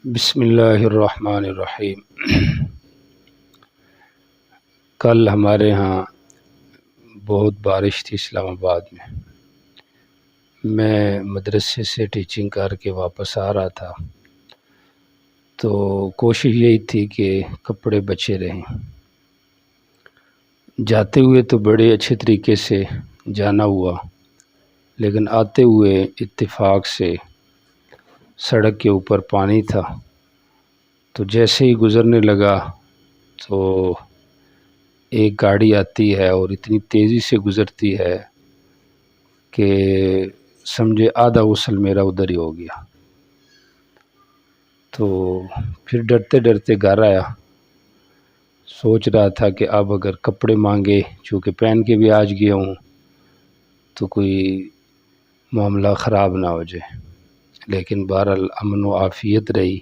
بسم اللہ الرحمن الرحیم۔ کل ہمارے ہاں بہت بارش تھی اسلام آباد میں مدرسے سے ٹیچنگ کر کے واپس آ رہا تھا، تو کوشش یہی تھی کہ کپڑے بچے رہیں۔ جاتے ہوئے تو بڑے اچھے طریقے سے جانا ہوا، لیکن آتے ہوئے اتفاق سے سڑک کے اوپر پانی تھا، تو جیسے ہی گزرنے لگا تو ایک گاڑی آتی ہے اور اتنی تیزی سے گزرتی ہے کہ سمجھے آدھا غسل میرا ادھر ہی ہو گیا۔ تو پھر ڈرتے ڈرتے گھر آیا، سوچ رہا تھا کہ اب اگر کپڑے مانگے، چونکہ پہن کے بھی آج گیا ہوں، تو کوئی معاملہ خراب نہ ہو جائے، لیکن بہرحال امن و عافیت رہی۔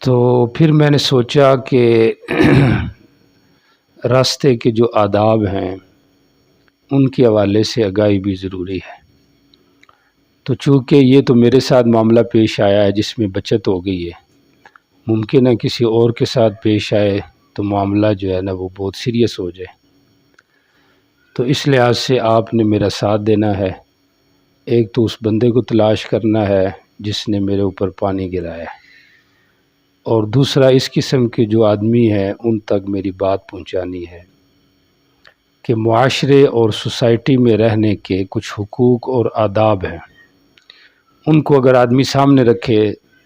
تو پھر میں نے سوچا کہ راستے کے جو آداب ہیں ان کے حوالے سے آگاہی بھی ضروری ہے۔ تو چونکہ یہ تو میرے ساتھ معاملہ پیش آیا ہے جس میں بچت ہو گئی ہے، ممکن ہے کسی اور کے ساتھ پیش آئے تو معاملہ جو ہے نا وہ بہت سیریس ہو جائے، تو اس لحاظ سے آپ نے میرا ساتھ دینا ہے۔ ایک تو اس بندے کو تلاش کرنا ہے جس نے میرے اوپر پانی گرایا ہے، اور دوسرا اس قسم کے جو آدمی ہیں ان تک میری بات پہنچانی ہے کہ معاشرے اور سوسائٹی میں رہنے کے کچھ حقوق اور آداب ہیں، ان کو اگر آدمی سامنے رکھے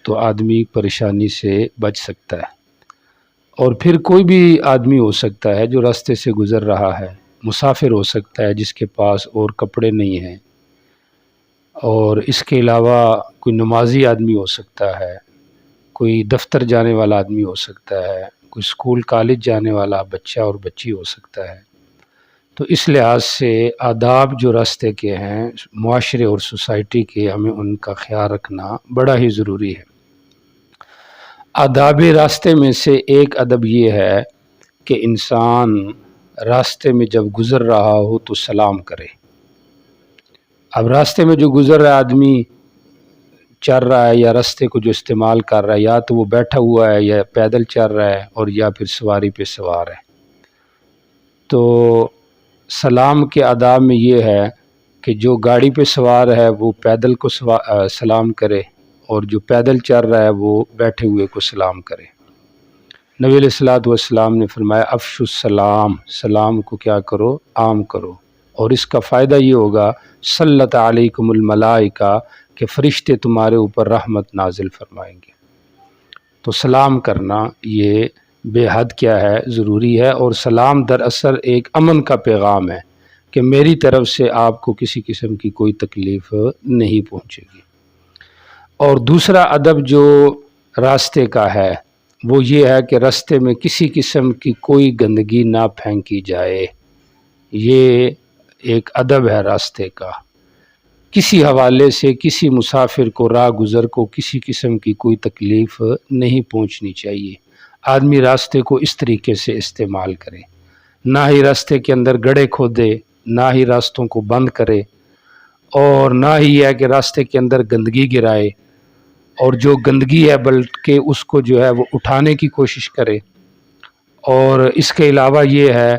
تو آدمی پریشانی سے بچ سکتا ہے۔ اور پھر کوئی بھی آدمی ہو سکتا ہے جو راستے سے گزر رہا ہے، مسافر ہو سکتا ہے جس کے پاس اور کپڑے نہیں ہیں، اور اس کے علاوہ کوئی نمازی آدمی ہو سکتا ہے، کوئی دفتر جانے والا آدمی ہو سکتا ہے، کوئی اسکول کالج جانے والا بچہ اور بچی ہو سکتا ہے۔ تو اس لحاظ سے آداب جو راستے کے ہیں معاشرے اور سوسائٹی کے، ہمیں ان کا خیال رکھنا بڑا ہی ضروری ہے۔ آداب راستے میں سے ایک ادب یہ ہے کہ انسان راستے میں جب گزر رہا ہو تو سلام کرے۔ اب راستے میں جو گزر رہا آدمی چل رہا ہے یا راستے کو جو استعمال کر رہا ہے، یا تو وہ بیٹھا ہوا ہے یا پیدل چل رہا ہے اور یا پھر سواری پہ سوار ہے، تو سلام کے آداب میں یہ ہے کہ جو گاڑی پہ سوار ہے وہ پیدل کو سلام کرے، اور جو پیدل چل رہا ہے وہ بیٹھے ہوئے کو سلام کرے۔ نبی علیہ الصلوۃ والسلام نے فرمایا افشوا السلام، سلام کو کیا کرو، عام کرو، اور اس کا فائدہ یہ ہوگا صلت علیکم الملائکہ، کہ فرشتے تمہارے اوپر رحمت نازل فرمائیں گے۔ تو سلام کرنا یہ بے حد کیا ہے، ضروری ہے، اور سلام دراصل ایک امن کا پیغام ہے کہ میری طرف سے آپ کو کسی قسم کی کوئی تکلیف نہیں پہنچے گی۔ اور دوسرا ادب جو راستے کا ہے وہ یہ ہے کہ راستے میں کسی قسم کی کوئی گندگی نہ پھینکی جائے، یہ ایک ادب ہے راستے کا۔ کسی حوالے سے کسی مسافر کو، راہ گزر کو کسی قسم کی کوئی تکلیف نہیں پہنچنی چاہیے۔ آدمی راستے کو اس طریقے سے استعمال کرے، نہ ہی راستے کے اندر گڑھے کھودے، نہ ہی راستوں کو بند کرے، اور نہ ہی ہے کہ راستے کے اندر گندگی گرائے، اور جو گندگی ہے بلکہ اس کو جو ہے وہ اٹھانے کی کوشش کرے۔ اور اس کے علاوہ یہ ہے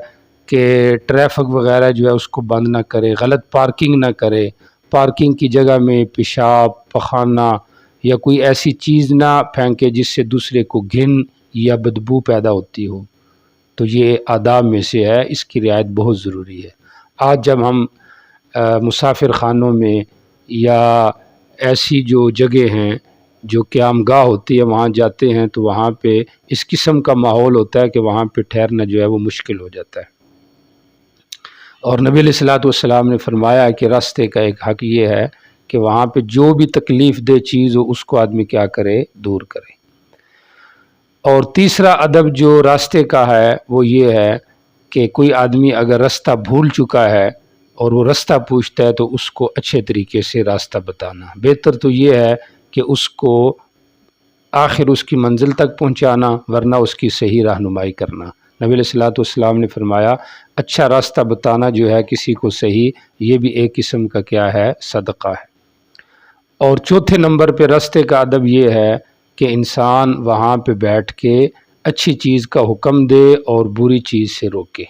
کہ ٹریفک وغیرہ جو ہے اس کو بند نہ کرے، غلط پارکنگ نہ کرے، پارکنگ کی جگہ میں پیشاب، پخانہ یا کوئی ایسی چیز نہ پھینکے جس سے دوسرے کو گھن یا بدبو پیدا ہوتی ہو۔ تو یہ آداب میں سے ہے، اس کی رعایت بہت ضروری ہے۔ آج جب ہم مسافر خانوں میں یا ایسی جو جگہ ہیں جو قیام گاہ ہوتی ہے وہاں جاتے ہیں، تو وہاں پہ اس قسم کا ماحول ہوتا ہے کہ وہاں پہ ٹھہرنا جو ہے وہ مشکل ہو جاتا ہے۔ اور نبی علیہ الصلوۃ والسلام نے فرمایا کہ راستے کا ایک حق یہ ہے کہ وہاں پہ جو بھی تکلیف دہ چیز ہو اس کو آدمی کیا کرے، دور کرے۔ اور تیسرا ادب جو راستے کا ہے وہ یہ ہے کہ کوئی آدمی اگر راستہ بھول چکا ہے اور وہ راستہ پوچھتا ہے تو اس کو اچھے طریقے سے راستہ بتانا۔ بہتر تو یہ ہے کہ اس کو آخر اس کی منزل تک پہنچانا، ورنہ اس کی صحیح رہنمائی کرنا۔ نبی علیہ الصلوۃ والسلام نے فرمایا اچھا راستہ بتانا جو ہے کسی کو صحیح، یہ بھی ایک قسم کا کیا ہے، صدقہ ہے۔ اور چوتھے نمبر پہ راستے کا ادب یہ ہے کہ انسان وہاں پہ بیٹھ کے اچھی چیز کا حکم دے اور بری چیز سے روکے،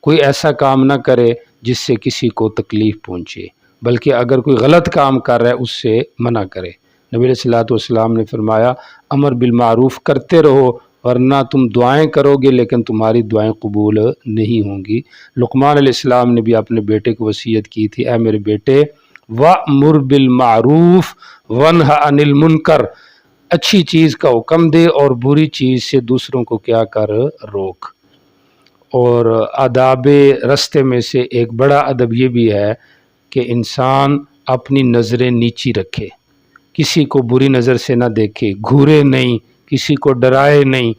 کوئی ایسا کام نہ کرے جس سے کسی کو تکلیف پہنچے، بلکہ اگر کوئی غلط کام کر رہا ہے اس سے منع کرے۔ نبی علیہ الصلوۃ والسلام نے فرمایا امر بالمعروف کرتے رہو ورنہ تم دعائیں کرو گے لیکن تمہاری دعائیں قبول نہیں ہوں گی۔ لقمان علیہ السلام نے بھی اپنے بیٹے کو وصیت کی تھی، اے میرے بیٹے وَأْمُرْ بِالْمَعْرُوفِ وَانْهَ عَنِ الْمُنْكَرِ، اچھی چیز کا حکم دے اور بری چیز سے دوسروں کو کیا کر روک۔ اور آداب راستے میں سے ایک بڑا ادب یہ بھی ہے کہ انسان اپنی نظریں نیچی رکھے، کسی کو بری نظر سے نہ دیکھے، گھورے نہیں، کسی کو ڈرائے نہیں،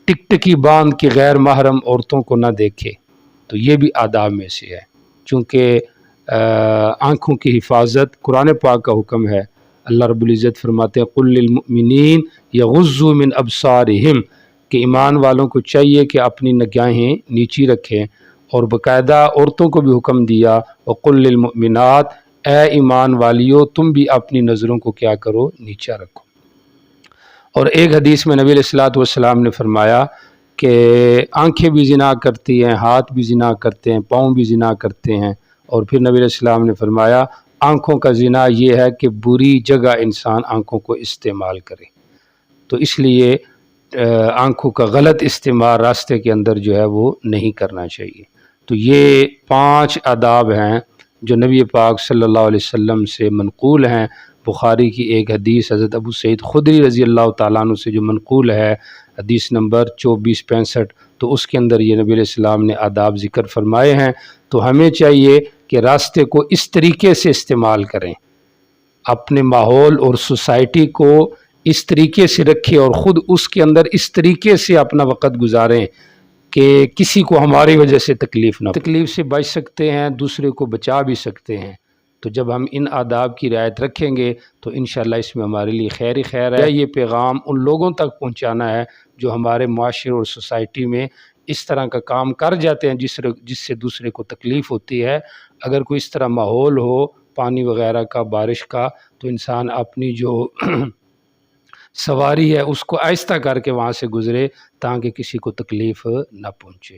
ٹکٹکی باندھ کے غیر محرم عورتوں کو نہ دیکھے، تو یہ بھی آداب میں سے ہے۔ چونکہ آنکھوں کی حفاظت قرآن پاک کا حکم ہے، اللہ رب العزت فرماتے ہیں قُلْ لِلْمُؤْمِنِينَ يَغُضُّوا مِنْ أَبْصَارِهِمْ، کہ ایمان والوں کو چاہیے کہ اپنی نگاہیں نیچی رکھیں، اور باقاعدہ عورتوں کو بھی حکم دیا وَقُلْ لِلْمُؤْمِنَاتِ، اے ایمان والیو تم بھی اپنی نظروں کو کیا کرو، نیچا رکھو۔ اور ایک حدیث میں نبی علیہ الصلوۃ والسلام نے فرمایا کہ آنکھیں بھی زنا کرتی ہیں، ہاتھ بھی زنا کرتے ہیں، پاؤں بھی زنا کرتے ہیں، اور پھر نبی علیہ السلام نے فرمایا آنکھوں کا زنا یہ ہے کہ بری جگہ انسان آنکھوں کو استعمال کرے، تو اس لیے آنکھوں کا غلط استعمال راستے کے اندر جو ہے وہ نہیں کرنا چاہیے۔ تو یہ 5 آداب ہیں جو نبی پاک صلی اللہ علیہ وسلم سے منقول ہیں۔ بخاری کی ایک حدیث حضرت ابو سعید خدری رضی اللہ تعالیٰ عنہ سے جو منقول ہے، حدیث نمبر 2465، تو اس کے اندر یہ نبی علیہ السلام نے آداب ذکر فرمائے ہیں۔ تو ہمیں چاہیے کہ راستے کو اس طریقے سے استعمال کریں، اپنے ماحول اور سوسائٹی کو اس طریقے سے رکھیں اور خود اس کے اندر اس طریقے سے اپنا وقت گزاریں کہ کسی کو ہماری وجہ سے تکلیف نہ ہو۔ تکلیف سے بچ سکتے ہیں، دوسرے کو بچا بھی سکتے ہیں۔ تو جب ہم ان آداب کی رعایت رکھیں گے تو انشاءاللہ اس میں ہمارے لیے خیر ہی خیر ہے۔ یہ پیغام ان لوگوں تک پہنچانا ہے جو ہمارے معاشرے اور سوسائٹی میں اس طرح کا کام کر جاتے ہیں جس سے دوسرے کو تکلیف ہوتی ہے۔ اگر کوئی اس طرح ماحول ہو پانی وغیرہ کا، بارش کا، تو انسان اپنی جو سواری ہے اس کو آہستہ کر کے وہاں سے گزرے تاکہ کسی کو تکلیف نہ پہنچے۔